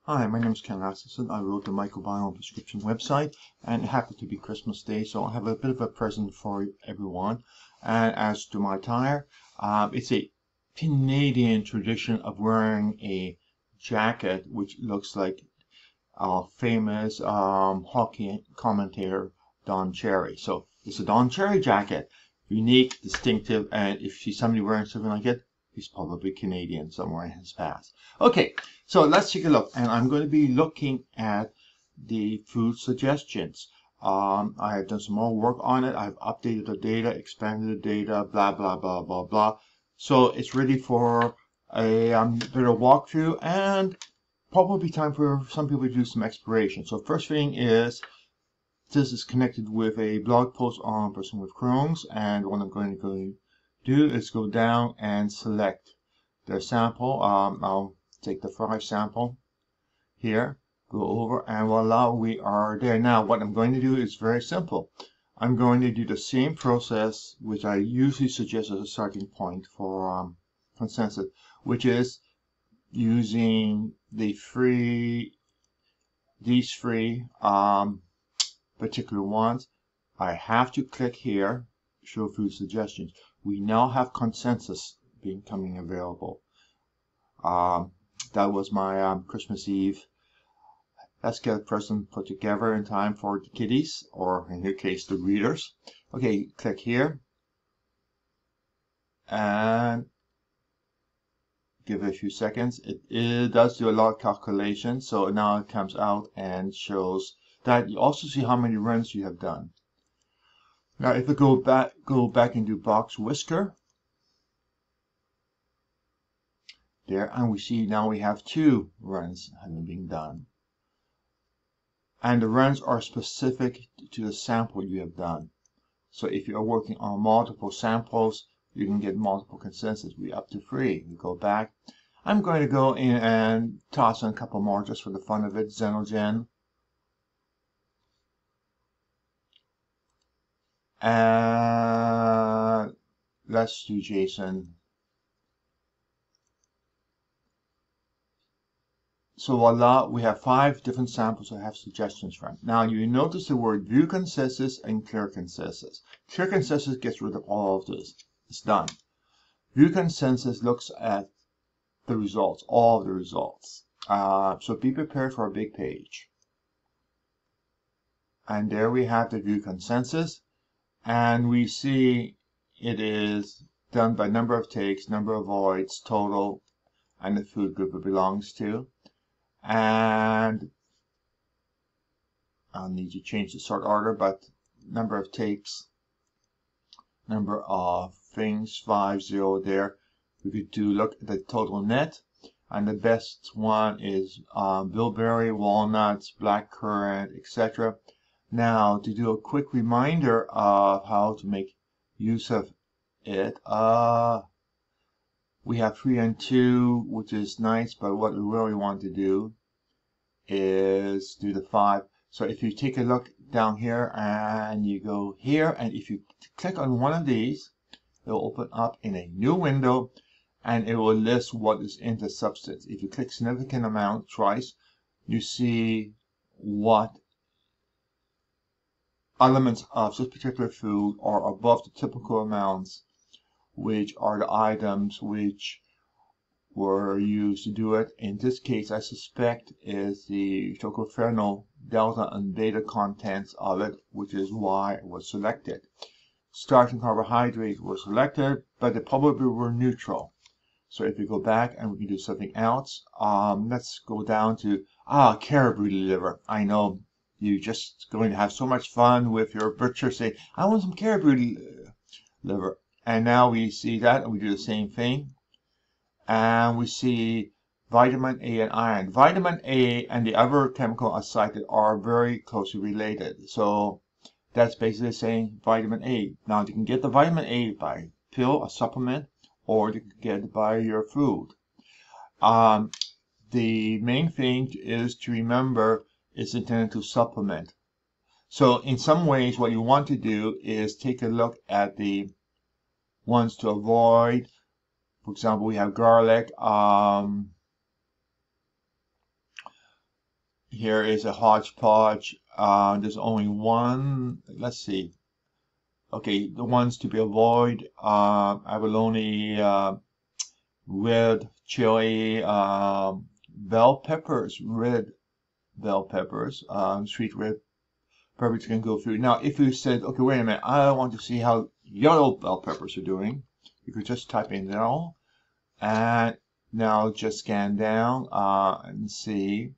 Hi, my name is Ken Rasmussen. I wrote the microbiome prescription website, and it happened to be Christmas Day, so I have a bit of a present for everyone. And as to my attire, it's a Canadian tradition of wearing a jacket which looks like famous hockey commentator Don Cherry. So it's a Don Cherry jacket, unique, distinctive, and if you see somebody wearing something like it, he's probably Canadian somewhere in his past. Okay, so let's take a look, and I'm going to be looking at the food suggestions. I have done some more work on it. I've updated the data, expanded the data, blah, blah, blah, blah, blah. So it's ready for a bit of walkthrough, and probably time for some people to do some exploration. So first thing is, this is connected with a blog post on Person with Crohn's, and what I'm going to do is go down and select their sample. I'll take the 5 sample here, go over, and voila, we are there. Now what I'm going to do is very simple. I'm going to do the same process which I usually suggest as a starting point for consensus, which is using the these three particular ones. I have to click here, show food suggestions. We now have consensus becoming available. That was my Christmas Eve. Let's get a present put together in time for the kiddies, or in your case, the readers. Okay, click here. And give it a few seconds. It does do a lot of calculations, so now it comes out and shows that. You also see how many runs you have done. Now if we go back and do box whisker there, and we see now we have 2 runs having been done, and the runs are specific to the sample you have done. So if you are working on multiple samples, you can get multiple consensus. We up to 3. We go back. I'm going to go in and toss in a couple more just for the fun of it. Xenogen. And let's do Jason. So voila, we have 5 different samples I have suggestions from. Now you notice the word view consensus and clear consensus. Clear consensus gets rid of all of this. It's done. View consensus looks at the results, all of the results. So be prepared for a big page. And there we have the view consensus. And we see it is done by number of takes, number of voids, total, and the food group it belongs to. And I'll need to change the sort order, but number of takes, number of things, 5, 0 there. We could look at the total net, and the best one is bilberry, walnuts, blackcurrant, etc. Now to do a quick reminder of how to make use of it, we have 3 and 2, which is nice, but what we really want to do is do the 5. So if you take a look down here and you go here, and if you click on one of these, it will open up in a new window and it will list what is in the substance. If you click significant amount twice, you see what elements of this particular food are above the typical amounts, which are the items which were used to do it. In this case, I suspect is the tocopherol delta and beta contents of it, which is why it was selected. Starch and carbohydrates were selected, but they probably were neutral. So if you go back and we can do something else, let's go down to caribou liver. I know you're just going to have so much fun with your butcher saying, I want some caribou liver. And now we see that and we do the same thing. And we see vitamin A and iron. Vitamin A and the other chemical I cited are very closely related. So that's basically saying vitamin A. Now you can get the vitamin A by pill, a supplement, or you can get it by your food. The main thing is to remember it's intended to supplement. So in some ways what you want to do is take a look at the ones to avoid. For example, we have garlic, Here is a hodgepodge. There's only one. Let's see. Okay, the ones to be avoided: abalone, red chili, bell peppers, red bell peppers, sweet red peppers can go through. Now, if you said, okay, wait a minute, I want to see how yellow bell peppers are doing, you could just type in yellow, and now just scan down and see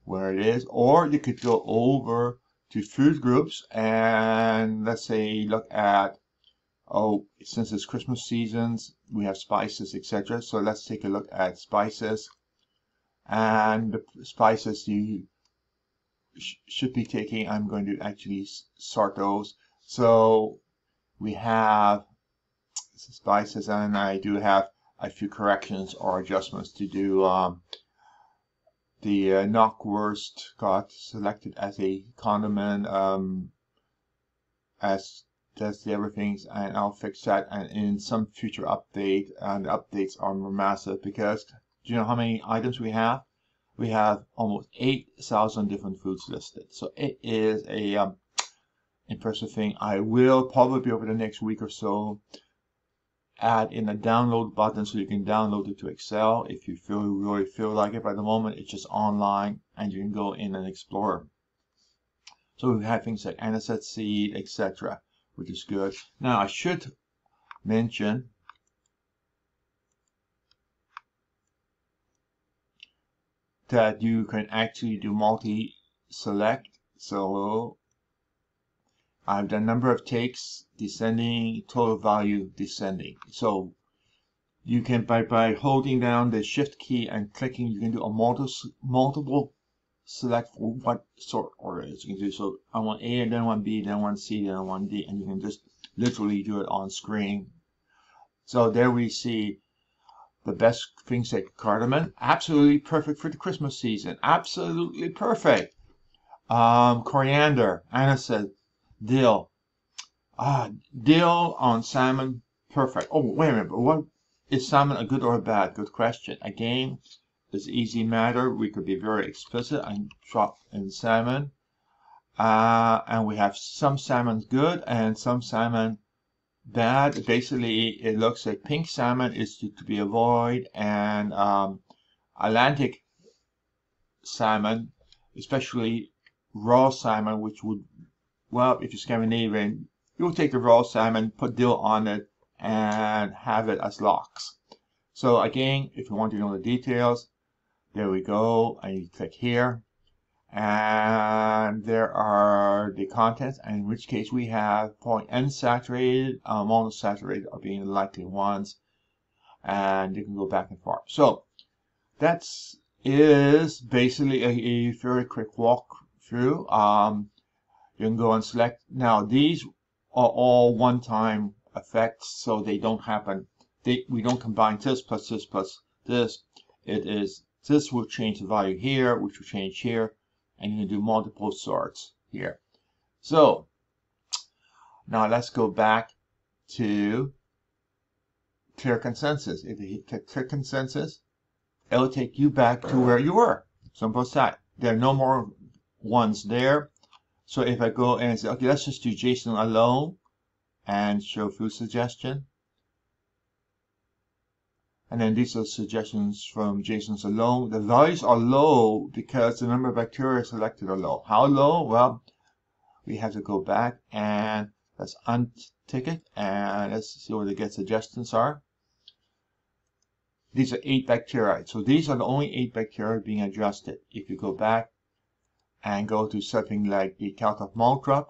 where it is. Or you could go over to food groups and let's say look at, oh, since it's Christmas seasons, we have spices, etc. So let's take a look at spices. And the spices you should be taking, I'm going to actually sort those. So we have spices, and I do have a few corrections or adjustments to do. The knockwurst got selected as a condiment, as does the other things, and I'll fix that. And in some future update, and the updates are more massive because do you know how many items we have? We have almost 8,000 different foods listed. So it is a impressive thing. I will probably over the next week or so add in a download button so you can download it to Excel if you really feel like it. By the moment, it's just online and you can go in and explore. So we have things like anisette seed, etc., which is good. Now I should mention that you can actually do multi-select. So I've done number of takes descending, total value descending. So you can by holding down the shift key and clicking, you can do a multiple select for what sort order it is. You can do so I want A, and then I want B, then I want C, then I want D, and you can just literally do it on screen. So there we see the best things like cardamom, absolutely perfect for the Christmas season, absolutely perfect. Coriander, anisette, dill. Dill on salmon, perfect. Oh, wait a minute, but what is salmon a good or a bad? Good question. Again, it's an easy matter. We could be very explicit and drop in salmon. And we have some salmon good and some salmon bad. Basically, it looks like pink salmon is to be avoided, and Atlantic salmon, especially raw salmon, which would, well, if you're Scandinavian, you'll take the raw salmon, put dill on it, and have it as lox. So again, if you want to know the details, there we go, and you click here, and there are the contents, and in which case we have unsaturated, monosaturated are being the likely ones, and you can go back and forth. So that is basically a very quick walkthrough. You can go and select. Now these are all one-time effects, so they don't happen. We don't combine this plus this plus this. It is this will change the value here, which will change here, and you can do multiple sorts here. So now let's go back to clear consensus. If you hit clear consensus, it'll take you back to where you were. Simple as that. There are no more ones there. So if I go and say, okay, let's just do Jason alone and show food suggestion. And then these are suggestions from Jason's alone. The values are low because the number of bacteria selected are low. How low? Well, we have to go back and let's untick it and let's see what the get suggestions are. These are 8 bacteria. So these are the only 8 bacteria being adjusted. If you go back and go to something like the count of Maltrop,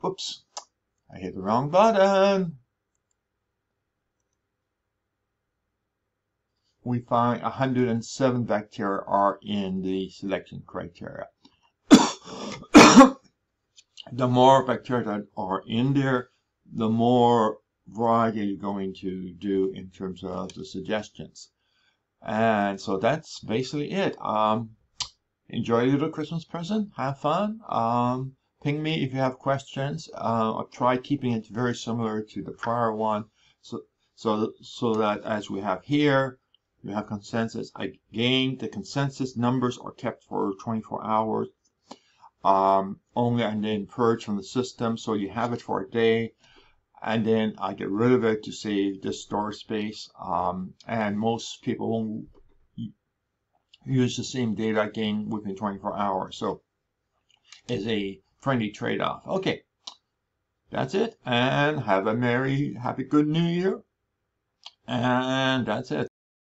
whoops, I hit the wrong button. We find 107 bacteria are in the selection criteria. The more bacteria that are in there, the more variety you're going to do in terms of the suggestions. And so that's basically it. Enjoy your little Christmas present. Have fun. Ping me if you have questions. I'll try keeping it very similar to the prior one, so So that as we have here, you have consensus. Again, the consensus numbers are kept for 24 hours only, and then purge from the system. So you have it for a day, and then I get rid of it to save the storage space. And most people won't use the same data again within 24 hours. So it's a friendly trade-off. Okay, that's it, and have a happy good new year. And that's it.